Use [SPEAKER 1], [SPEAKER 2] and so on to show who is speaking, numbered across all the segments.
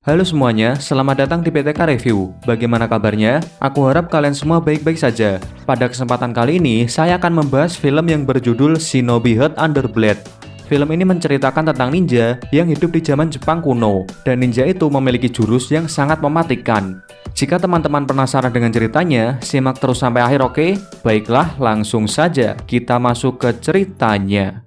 [SPEAKER 1] Halo semuanya, selamat datang di PTK Review. Bagaimana kabarnya? Aku harap kalian semua baik-baik saja. Pada kesempatan kali ini, saya akan membahas film yang berjudul Shinobi Heart Under Blade. Film ini menceritakan tentang ninja yang hidup di zaman Jepang kuno, dan ninja itu memiliki jurus yang sangat mematikan. Jika teman-teman penasaran dengan ceritanya, simak terus sampai akhir, oke? Baiklah, langsung saja kita masuk ke ceritanya.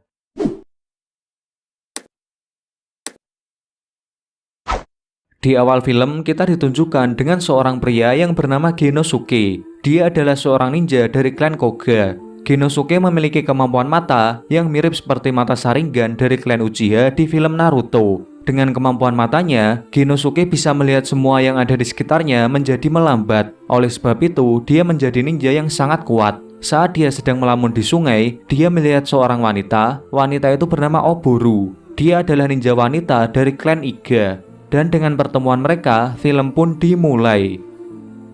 [SPEAKER 1] Di awal film, kita ditunjukkan dengan seorang pria yang bernama Genosuke. Dia adalah seorang ninja dari klan Koga. Genosuke memiliki kemampuan mata yang mirip seperti mata Sharingan dari klan Uchiha di film Naruto. Dengan kemampuan matanya, Genosuke bisa melihat semua yang ada di sekitarnya menjadi melambat. Oleh sebab itu, dia menjadi ninja yang sangat kuat. Saat dia sedang melamun di sungai, dia melihat seorang wanita. Wanita itu bernama Oboro. Dia adalah ninja wanita dari klan Iga. Dan dengan pertemuan mereka, film pun dimulai.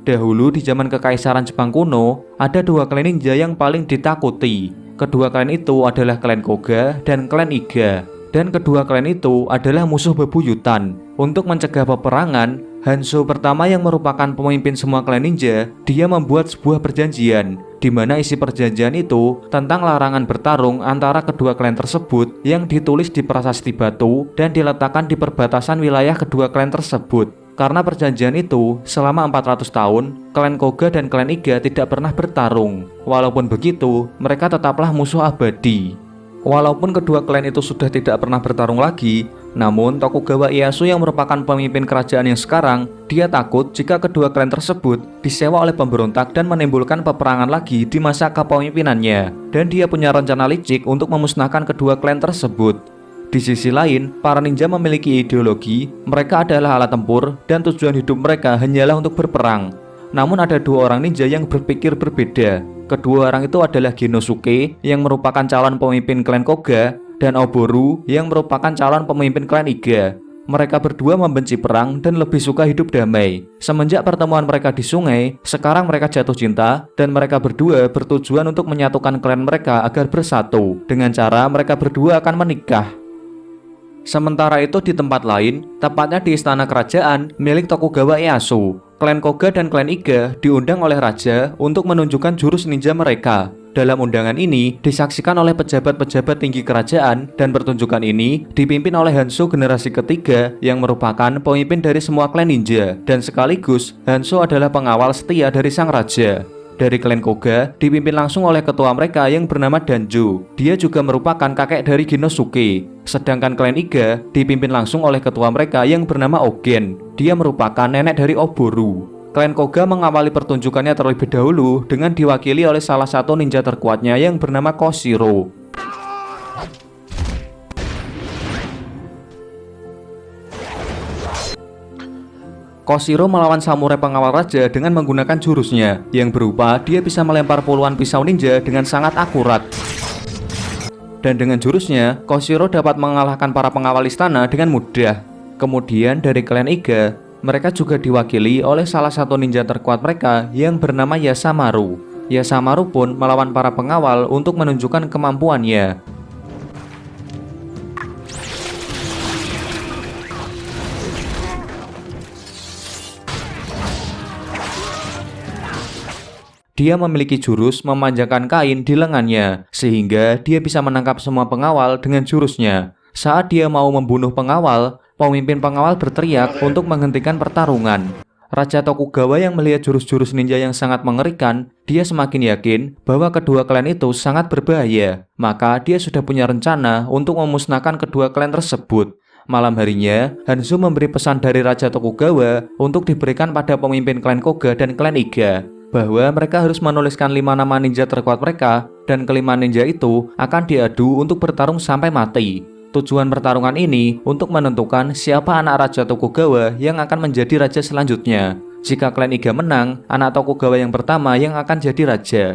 [SPEAKER 1] Dahulu di zaman kekaisaran Jepang kuno, ada dua klan ninja yang paling ditakuti. Kedua klan itu adalah klan Koga dan klan Iga. Dan kedua klan itu adalah musuh bebuyutan. Untuk mencegah peperangan, Hanzo pertama yang merupakan pemimpin semua klan ninja, dia membuat sebuah perjanjian, di mana isi perjanjian itu tentang larangan bertarung antara kedua klan tersebut yang ditulis di prasasti batu dan diletakkan di perbatasan wilayah kedua klan tersebut. Karena perjanjian itu, selama 400 tahun, klan Koga dan klan Iga tidak pernah bertarung. Walaupun begitu, mereka tetaplah musuh abadi. Walaupun kedua klan itu sudah tidak pernah bertarung lagi, namun Tokugawa Ieyasu yang merupakan pemimpin kerajaan yang sekarang, dia takut jika kedua klan tersebut disewa oleh pemberontak dan menimbulkan peperangan lagi di masa kepemimpinannya. Dan dia punya rencana licik untuk memusnahkan kedua klan tersebut. Di sisi lain, para ninja memiliki ideologi, mereka adalah alat tempur dan tujuan hidup mereka hanyalah untuk berperang. Namun ada dua orang ninja yang berpikir berbeda. Kedua orang itu adalah Genosuke yang merupakan calon pemimpin klan Koga dan Oboro yang merupakan calon pemimpin klan Iga. Mereka berdua membenci perang dan lebih suka hidup damai. Semenjak pertemuan mereka di sungai, sekarang mereka jatuh cinta dan mereka berdua bertujuan untuk menyatukan klan mereka agar bersatu. Dengan cara mereka berdua akan menikah. Sementara itu di tempat lain, tepatnya di istana kerajaan milik Tokugawa Ieyasu, klan Koga dan klan Iga diundang oleh raja untuk menunjukkan jurus ninja mereka. Dalam undangan ini disaksikan oleh pejabat-pejabat tinggi kerajaan dan pertunjukan ini dipimpin oleh Hanzo generasi ketiga yang merupakan pemimpin dari semua klan ninja dan sekaligus Hanzo adalah pengawal setia dari sang raja. Dari klan Koga dipimpin langsung oleh ketua mereka yang bernama Danjo. Dia juga merupakan kakek dari Genosuke. Sedangkan klan Iga dipimpin langsung oleh ketua mereka yang bernama Ogen. Dia merupakan nenek dari Oboro. Klan Koga mengawali pertunjukannya terlebih dahulu dengan diwakili oleh salah satu ninja terkuatnya yang bernama Koshiro. Koshiro melawan samurai pengawal raja dengan menggunakan jurusnya yang berupa dia bisa melempar puluhan pisau ninja dengan sangat akurat. Dan dengan jurusnya, Koshiro dapat mengalahkan para pengawal istana dengan mudah. Kemudian dari klan Iga, mereka juga diwakili oleh salah satu ninja terkuat mereka yang bernama Yasamaru. Yasamaru pun melawan para pengawal untuk menunjukkan kemampuannya. Dia memiliki jurus memanjangkan kain di lengannya, sehingga dia bisa menangkap semua pengawal dengan jurusnya. Saat dia mau membunuh pengawal, pemimpin pengawal berteriak untuk menghentikan pertarungan. Raja Tokugawa yang melihat jurus-jurus ninja yang sangat mengerikan, dia semakin yakin bahwa kedua klan itu sangat berbahaya. Maka dia sudah punya rencana untuk memusnahkan kedua klan tersebut. Malam harinya, Hanzo memberi pesan dari Raja Tokugawa untuk diberikan pada pemimpin klan Koga dan klan Iga, bahwa mereka harus menuliskan 5 nama ninja terkuat mereka dan kelima ninja itu akan diadu untuk bertarung sampai mati. Tujuan pertarungan ini untuk menentukan siapa anak Raja Tokugawa yang akan menjadi raja selanjutnya. Jika klan Iga menang, anak Tokugawa yang pertama yang akan jadi raja.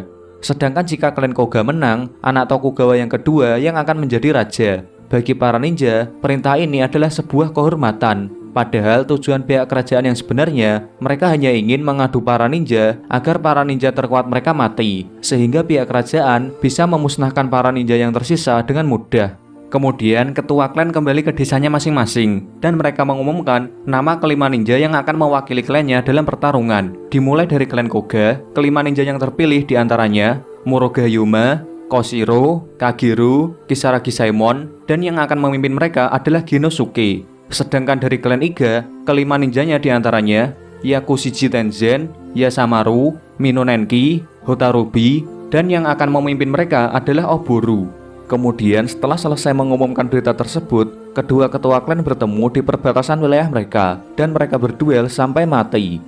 [SPEAKER 1] Sedangkan jika klan Koga menang, anak Tokugawa yang kedua yang akan menjadi raja. Bagi para ninja, perintah ini adalah sebuah kehormatan. Padahal tujuan pihak kerajaan yang sebenarnya, mereka hanya ingin mengadu para ninja agar para ninja terkuat mereka mati, sehingga pihak kerajaan bisa memusnahkan para ninja yang tersisa dengan mudah. Kemudian ketua klan kembali ke desanya masing-masing dan mereka mengumumkan nama kelima ninja yang akan mewakili klannya dalam pertarungan. Dimulai dari klan Koga, kelima ninja yang terpilih diantaranya Muroga Hyuma, Koshiro, Kageru, Kisaragi Saemon, dan yang akan memimpin mereka adalah Genosuke. Sedangkan dari klan Iga, kelima ninjanya diantaranya Yakushiji Tenzen, Yasamaru, Minonenki, Hotarubi, dan yang akan memimpin mereka adalah Oboro. Kemudian setelah selesai mengumumkan berita tersebut, kedua ketua klan bertemu di perbatasan wilayah mereka dan mereka berduel sampai mati.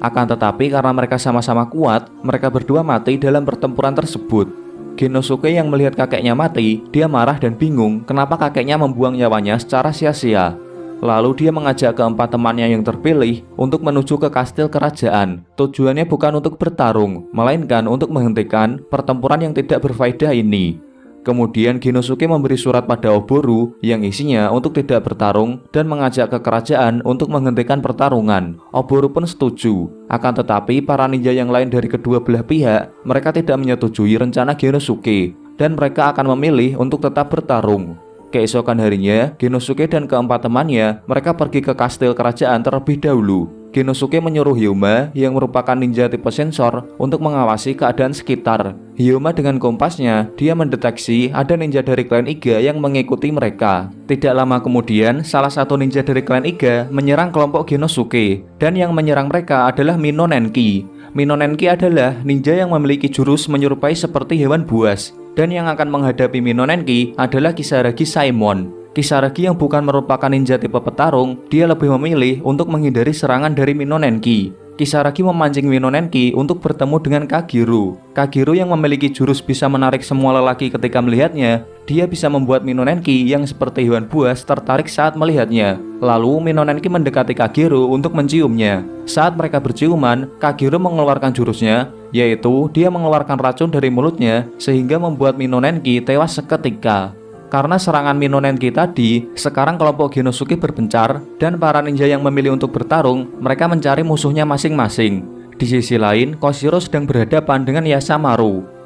[SPEAKER 1] Akan tetapi karena mereka sama-sama kuat, mereka berdua mati dalam pertempuran tersebut. Genosuke yang melihat kakeknya mati, dia marah dan bingung kenapa kakeknya membuang nyawanya secara sia-sia. Lalu dia mengajak keempat temannya yang terpilih untuk menuju ke kastil kerajaan. Tujuannya bukan untuk bertarung, melainkan untuk menghentikan pertempuran yang tidak berfaedah ini. Kemudian Genosuke memberi surat pada Oboro yang isinya untuk tidak bertarung dan mengajak ke kerajaan untuk menghentikan pertarungan. Oboro pun setuju. Akan tetapi para ninja yang lain dari kedua belah pihak, mereka tidak menyetujui rencana Genosuke dan mereka akan memilih untuk tetap bertarung. Keesokan harinya, Genosuke dan keempat temannya mereka pergi ke kastil kerajaan terlebih dahulu. Genosuke menyuruh Hyuma yang merupakan ninja tipe sensor untuk mengawasi keadaan sekitar. Hyuma dengan kompasnya, dia mendeteksi ada ninja dari klan Iga yang mengikuti mereka. Tidak lama kemudian, salah satu ninja dari klan Iga menyerang kelompok Genosuke, dan yang menyerang mereka adalah Minonenki. Minonenki adalah ninja yang memiliki jurus menyerupai seperti hewan buas. Dan yang akan menghadapi Minonenki adalah Kisaragi Saemon. Kisaragi yang bukan merupakan ninja tipe petarung, dia lebih memilih untuk menghindari serangan dari Minonenki. Kisaragi memancing Minonenki untuk bertemu dengan Kageru. Kageru yang memiliki jurus bisa menarik semua lelaki ketika melihatnya. Dia bisa membuat Minonenki yang seperti hewan buas tertarik saat melihatnya. Lalu Minonenki mendekati Kageru untuk menciumnya. Saat mereka berciuman, Kageru mengeluarkan jurusnya, yaitu dia mengeluarkan racun dari mulutnya sehingga membuat Minonenki tewas seketika. Karena serangan Minonenki tadi, sekarang kelompok Genosuke berpencar dan para ninja yang memilih untuk bertarung, mereka mencari musuhnya masing-masing. Di sisi lain, Koshiro sedang berhadapan dengan Yasamaru.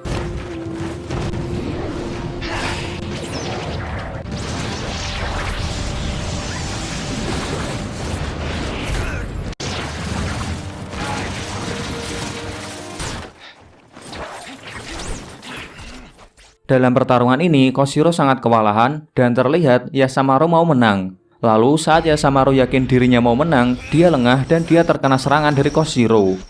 [SPEAKER 1] Dalam pertarungan ini, Koshiro sangat kewalahan dan terlihat Yasamaru mau menang. Lalu saat Yasamaru yakin dirinya mau menang, dia lengah dan dia terkena serangan dari Koshiro.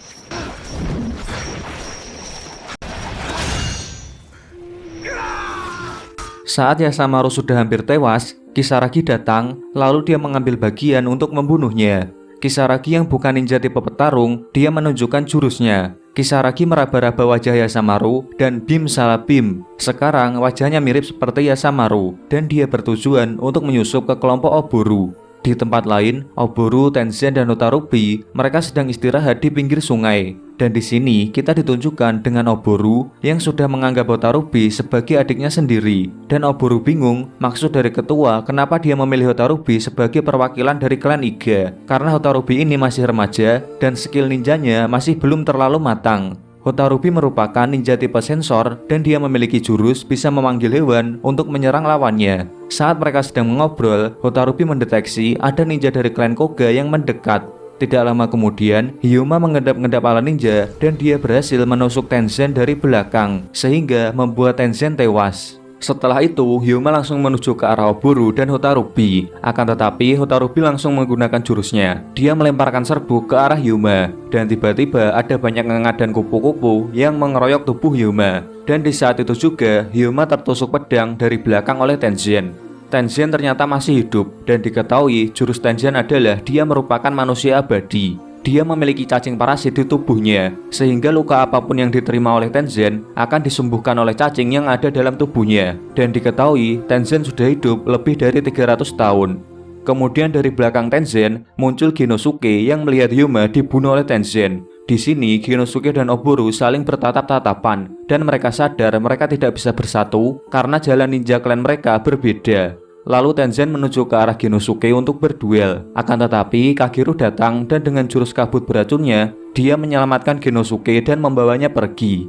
[SPEAKER 1] Saat Yasamaru sudah hampir tewas, Kisaragi datang, lalu dia mengambil bagian untuk membunuhnya. Kisaragi yang bukan ninja tipe petarung, dia menunjukkan jurusnya. Kisaragi meraba-raba wajah Yasamaru dan bim salah bim. Sekarang wajahnya mirip seperti Yasamaru dan dia bertujuan untuk menyusup ke kelompok Oboro. Di tempat lain, Oboro, Tenzen, dan Hotarubi mereka sedang istirahat di pinggir sungai. Dan di sini kita ditunjukkan dengan Oboro yang sudah menganggap Hotarubi sebagai adiknya sendiri. Dan Oboro bingung maksud dari ketua kenapa dia memilih Hotarubi sebagai perwakilan dari klan Iga. Karena Hotarubi ini masih remaja dan skill ninjanya masih belum terlalu matang. Hotarubi merupakan ninja tipe sensor dan dia memiliki jurus bisa memanggil hewan untuk menyerang lawannya. Saat mereka sedang mengobrol, Hotarubi mendeteksi ada ninja dari klan Koga yang mendekat. Tidak lama kemudian, Hyuma mengendap-endap ala ninja dan dia berhasil menusuk Tenzen dari belakang sehingga membuat Tenzen tewas. Setelah itu, Hyuma langsung menuju ke arah Oboro dan Hotarubi. Akan tetapi, Hotarubi langsung menggunakan jurusnya. Dia melemparkan serbuk ke arah Hyuma. Dan tiba-tiba ada banyak ngengat dan kupu-kupu yang mengeroyok tubuh Hyuma. Dan di saat itu juga, Hyuma tertusuk pedang dari belakang oleh Tenzen. Tenzen ternyata masih hidup. Dan diketahui, jurus Tenzen adalah dia merupakan manusia abadi. Dia memiliki cacing parasit di tubuhnya, sehingga luka apapun yang diterima oleh Tenzen akan disembuhkan oleh cacing yang ada dalam tubuhnya. Dan diketahui, Tenzen sudah hidup lebih dari 300 tahun. Kemudian dari belakang Tenzen, muncul Genosuke yang melihat Hyuma dibunuh oleh Tenzen. Di sini, Genosuke dan Oboro saling bertatap-tatapan, dan mereka sadar mereka tidak bisa bersatu karena jalan ninja klan mereka berbeda. Lalu Tenzen menuju ke arah Genosuke untuk berduel. Akan tetapi Kageru datang dan dengan jurus kabut beracunnya, dia menyelamatkan Genosuke dan membawanya pergi.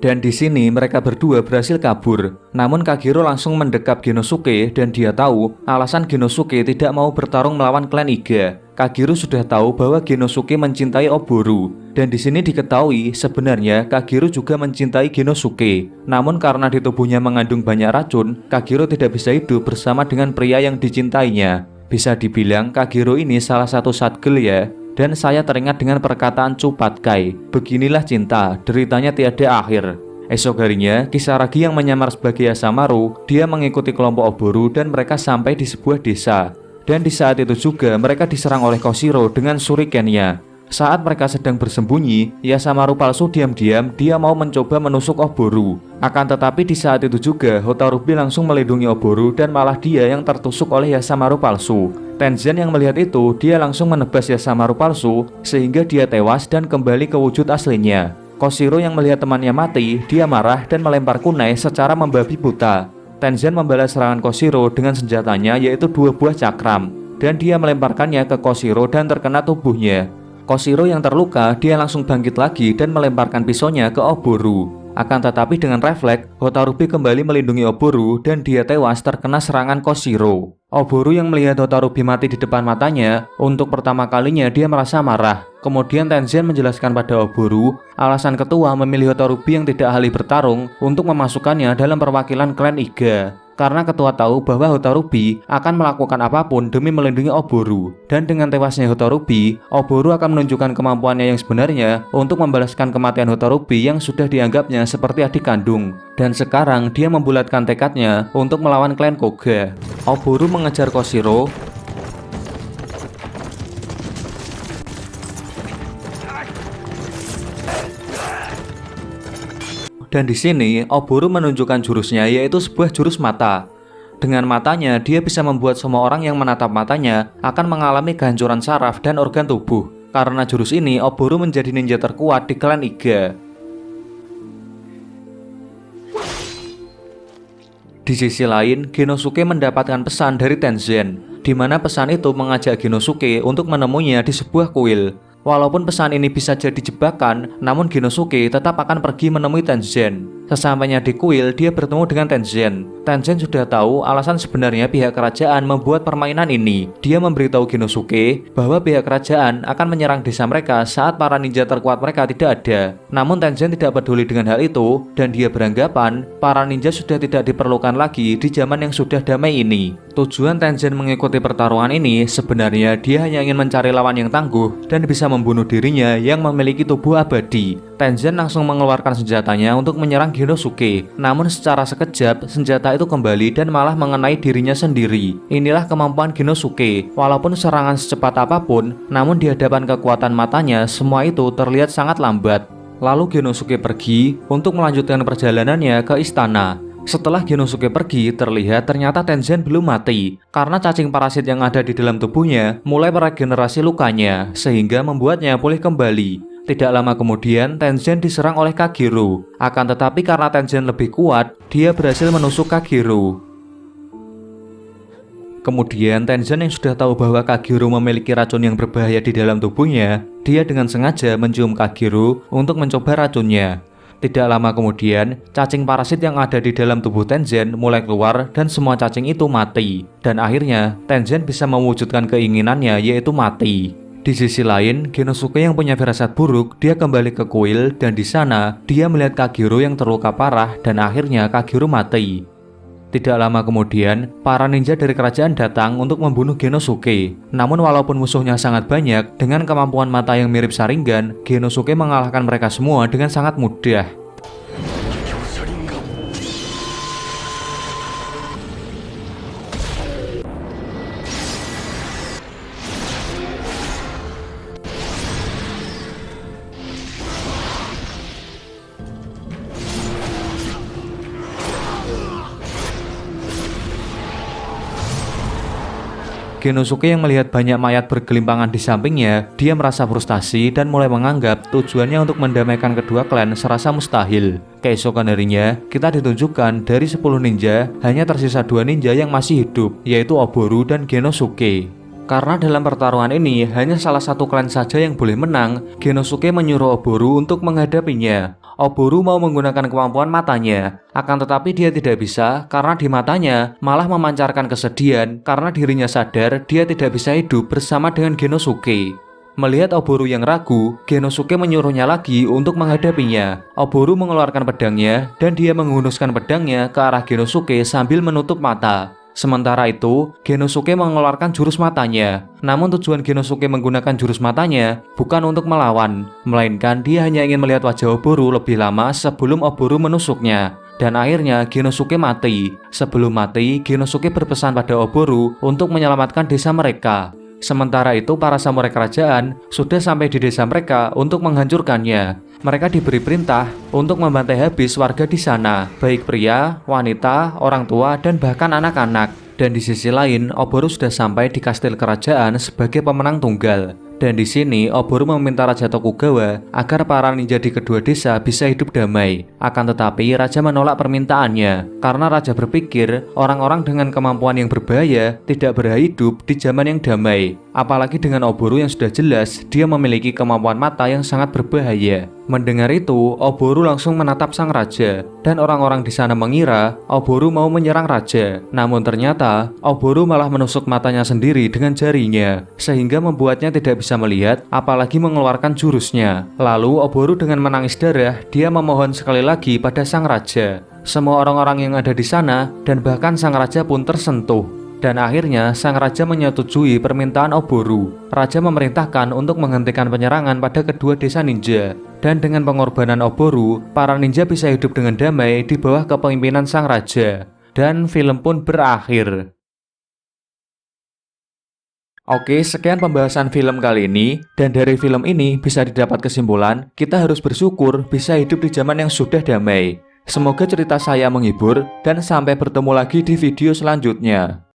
[SPEAKER 1] Dan di sini mereka berdua berhasil kabur. Namun Kagero langsung mendekap Genosuke dan dia tahu alasan Genosuke tidak mau bertarung melawan klan Iga. Kagero sudah tahu bahwa Genosuke mencintai Oboro. Dan di sini diketahui sebenarnya Kagero juga mencintai Genosuke. Namun karena di tubuhnya mengandung banyak racun, Kagero tidak bisa hidup bersama dengan pria yang dicintainya. Bisa dibilang Kagero ini salah satu satgel ya. Dan saya teringat dengan perkataan Cupatkai, beginilah cinta, deritanya tiada akhir. Esok harinya, Kisaragi yang menyamar sebagai Yasamaru, dia mengikuti kelompok Oboro dan mereka sampai di sebuah desa. Dan di saat itu juga mereka diserang oleh Koshiro dengan shurikennya. Saat mereka sedang bersembunyi, Yasamaru palsu diam-diam dia mau mencoba menusuk Oboro. Akan tetapi di saat itu juga Hotarubi langsung melindungi Oboro dan malah dia yang tertusuk oleh Yasamaru palsu. Tenzen yang melihat itu, dia langsung menebas Yasamaru palsu sehingga dia tewas dan kembali ke wujud aslinya. Koshiro yang melihat temannya mati, dia marah dan melempar kunai secara membabi buta. Tenzen membalas serangan Koshiro dengan senjatanya yaitu 2 buah cakram dan dia melemparkannya ke Koshiro dan terkena tubuhnya. Koshiro yang terluka, dia langsung bangkit lagi dan melemparkan pisaunya ke Oboro. Akan tetapi dengan refleks, Hotarubi kembali melindungi Oboro dan dia tewas terkena serangan Koshiro. Oboro yang melihat Hotarubi mati di depan matanya, untuk pertama kalinya dia merasa marah. Kemudian Tenzen menjelaskan pada Oboro, alasan ketua memilih Hotarubi yang tidak ahli bertarung untuk memasukkannya dalam perwakilan klan Iga. Karena ketua tahu bahwa Hotarubi akan melakukan apapun demi melindungi Oboro. Dan dengan tewasnya Hotarubi, Oboro akan menunjukkan kemampuannya yang sebenarnya untuk membalaskan kematian Hotarubi yang sudah dianggapnya seperti adik kandung. Dan sekarang dia membulatkan tekadnya untuk melawan klan Koga. Oboro mengejar Koshiro. Dan di sini Oboro menunjukkan jurusnya yaitu sebuah jurus mata. Dengan matanya dia bisa membuat semua orang yang menatap matanya akan mengalami kehancuran saraf dan organ tubuh. Karena jurus ini Oboro menjadi ninja terkuat di klan Iga. Di sisi lain, Genosuke mendapatkan pesan dari Tenzen, di mana pesan itu mengajak Genosuke untuk menemuinya di sebuah kuil. Walaupun pesan ini bisa jadi jebakan, namun Genosuke tetap akan pergi menemui Tenzen. Sesampainya di kuil, dia bertemu dengan Tenzen. Tenzen sudah tahu alasan sebenarnya pihak kerajaan membuat permainan ini. Dia memberitahu Genosuke bahwa pihak kerajaan akan menyerang desa mereka saat para ninja terkuat mereka tidak ada. Namun Tenzen tidak peduli dengan hal itu, dan dia beranggapan para ninja sudah tidak diperlukan lagi di zaman yang sudah damai ini. Tujuan Tenzen mengikuti pertarungan ini sebenarnya dia hanya ingin mencari lawan yang tangguh dan bisa membunuh dirinya yang memiliki tubuh abadi. Tenzen langsung mengeluarkan senjatanya untuk menyerang Genosuke. Namun secara sekejap, senjata itu kembali dan malah mengenai dirinya sendiri. Inilah kemampuan Genosuke. Walaupun serangan secepat apapun, namun di hadapan kekuatan matanya, semua itu terlihat sangat lambat. Lalu Genosuke pergi untuk melanjutkan perjalanannya ke istana. Setelah Genosuke pergi, terlihat ternyata Tenzen belum mati karena cacing parasit yang ada di dalam tubuhnya mulai meregenerasi lukanya sehingga membuatnya pulih kembali. Tidak lama kemudian, Tenzen diserang oleh Kagero. Akan tetapi karena Tenzen lebih kuat, dia berhasil menusuk Kagero. Kemudian Tenzen yang sudah tahu bahwa Kagero memiliki racun yang berbahaya di dalam tubuhnya, dia dengan sengaja mencium Kagero untuk mencoba racunnya. Tidak lama kemudian, cacing parasit yang ada di dalam tubuh Tenzen mulai keluar dan semua cacing itu mati. Dan akhirnya, Tenzen bisa mewujudkan keinginannya yaitu mati. Di sisi lain, Genosuke yang punya firasat buruk, dia kembali ke kuil dan di sana dia melihat Kagero yang terluka parah dan akhirnya Kagero mati. Tidak lama kemudian, para ninja dari kerajaan datang untuk membunuh Genosuke. Namun walaupun musuhnya sangat banyak, dengan kemampuan mata yang mirip Sharingan, Genosuke mengalahkan mereka semua dengan sangat mudah. Genosuke yang melihat banyak mayat bergelimpangan di sampingnya, dia merasa frustasi dan mulai menganggap tujuannya untuk mendamaikan kedua klan serasa mustahil. Keesokan harinya, kita ditunjukkan dari 10 ninja, hanya tersisa 2 ninja yang masih hidup, yaitu Oboro dan Genosuke. Karena dalam pertarungan ini, hanya salah satu klan saja yang boleh menang, Genosuke menyuruh Oboro untuk menghadapinya. Oboro mau menggunakan kemampuan matanya, akan tetapi dia tidak bisa karena di matanya malah memancarkan kesedihan karena dirinya sadar dia tidak bisa hidup bersama dengan Genosuke. Melihat Oboro yang ragu, Genosuke menyuruhnya lagi untuk menghadapinya. Oboro mengeluarkan pedangnya dan dia menghunuskan pedangnya ke arah Genosuke sambil menutup mata. Sementara itu, Genosuke mengeluarkan jurus matanya. Namun tujuan Genosuke menggunakan jurus matanya bukan untuk melawan, melainkan dia hanya ingin melihat wajah Oboro lebih lama sebelum Oboro menusuknya. Dan akhirnya Genosuke mati. Sebelum mati, Genosuke berpesan pada Oboro untuk menyelamatkan desa mereka. Sementara itu, para samurai kerajaan sudah sampai di desa mereka untuk menghancurkannya. Mereka diberi perintah untuk membantai habis warga di sana, baik pria, wanita, orang tua, dan bahkan anak-anak. Dan di sisi lain, Oboro sudah sampai di kastil kerajaan sebagai pemenang tunggal. Dan di sini, Oboro meminta Raja Tokugawa agar para ninja di kedua desa bisa hidup damai. Akan tetapi, Raja menolak permintaannya karena Raja berpikir orang-orang dengan kemampuan yang berbahaya tidak berhak hidup di zaman yang damai. Apalagi dengan Oboro yang sudah jelas dia memiliki kemampuan mata yang sangat berbahaya. Mendengar itu, Oboro langsung menatap sang raja, dan orang-orang di sana mengira Oboro mau menyerang raja. Namun ternyata, Oboro malah menusuk matanya sendiri dengan jarinya, sehingga membuatnya tidak bisa melihat, apalagi mengeluarkan jurusnya. Lalu Oboro dengan menangis darah, dia memohon sekali lagi pada sang raja. Semua orang-orang yang ada di sana, dan bahkan sang raja pun tersentuh. Dan akhirnya sang raja menyetujui permintaan Oboro. Raja memerintahkan untuk menghentikan penyerangan pada kedua desa ninja. Dan dengan pengorbanan Oboro, para ninja bisa hidup dengan damai di bawah kepemimpinan sang raja. Dan film pun berakhir. Oke, sekian pembahasan film kali ini. Dan dari film ini bisa didapat kesimpulan, kita harus bersyukur bisa hidup di zaman yang sudah damai. Semoga cerita saya menghibur, dan sampai bertemu lagi di video selanjutnya.